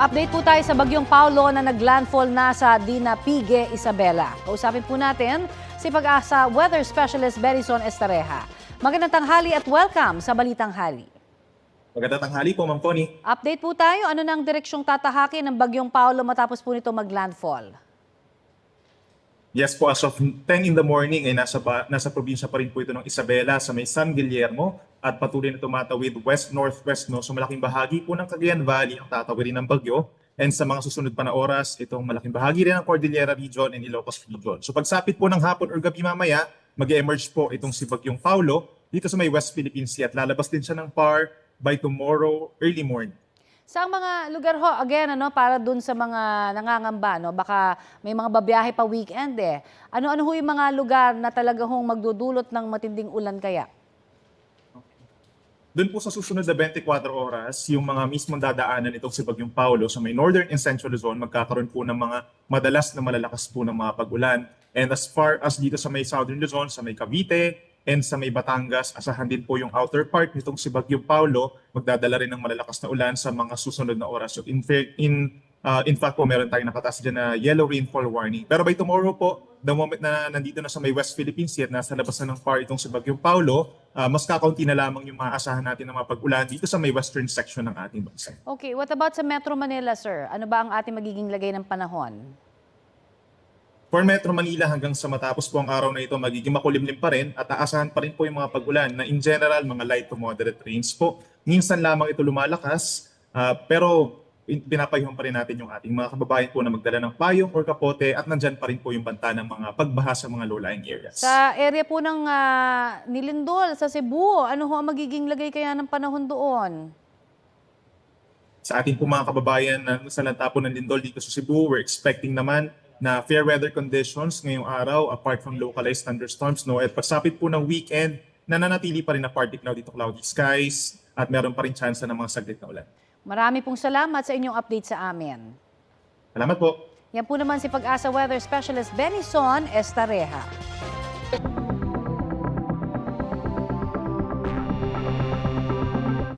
Update po tayo sa bagyong Paulo na naglandfall na sa Dinapigue, Isabela. Kausapin po natin si Pag-asa Weather Specialist Benison Estareja. Magandang tanghali at welcome sa Balitang Hali. Magandang tanghali po, Ma'am Connie. Update po tayo, ano nang direksyong tatahakin ng bagyong Paulo matapos po nito maglandfall? Yes po, as of 10 in the morning ay nasa probinsya pa rin po ito ng Isabela sa may San Guillermo at patuloy na tumatawid west-northwest, no? So malaking bahagi po ng Cagayan Valley ang tatawirin ng bagyo, and sa mga susunod pa na oras, itong malaking bahagi rin ng Cordillera Region and Ilocos Region. So pagsapit po ng hapon or gabi mamaya, mag-emerge po itong si Bagyong Paulo dito sa may West Philippine Sea at lalabas din siya ng PAR by tomorrow early morning. Sa mga lugar ho, again, para dun sa mga nangangamba, baka may mga babiyahe pa weekend eh. Ano-ano ho yung mga lugar na talaga hong magdudulot ng matinding ulan kaya? Doon po sa susunod na 24 oras, yung mga mismong dadaanan itong si Bagyong Paulo sa may northern and central Luzon, magkakaroon po ng mga madalas na malalakas po ng mga pag-ulan. And as far as dito sa may southern Luzon, sa may Cavite, and sa may Batangas, asahan din po yung outer part nitong si Bagyong Paulo, magdadala rin ng malalakas na ulan sa mga susunod na oras. So in fact po, meron tayong nakataas dyan na yellow rainfall warning. Pero by tomorrow po, the moment na nandito na sa may West Philippine Sea at nasa labas na ng PAR itong si Bagyong Paulo, mas kakaunti na lamang yung maaasahan natin ng mga pag-ulan dito sa may western section ng ating bansa. Okay, what about sa Metro Manila, sir? Ano ba ang ating magiging lagay ng panahon? For Metro Manila hanggang sa matapos po ang araw na ito, magiging makulimlim pa rin at aasahan pa rin po yung mga pag-ulan na in general mga light to moderate rains po. Minsan lamang ito lumalakas, pero pinapayuhan pa rin natin yung ating mga kababayan po na magdala ng payong or kapote at nandyan pa rin po yung banta ng mga pagbaha sa mga low-lying areas. Sa area po ng Nilindol, sa Cebu, ano ho ang magiging lagay kaya ng panahon doon? Sa ating po mga kababayan na sa lantapon ng Lindol dito sa Cebu, we're expecting naman na fair weather conditions ngayong araw apart from localized thunderstorms. No? At pagsapit po ng weekend, nananatili pa rin na partly cloudy to cloudy skies at meron pa rin chance ng mga saglit na ulan. Marami pong salamat sa inyong update sa amin. Salamat po. Yan po naman si Pag-asa Weather Specialist Benison Estareja.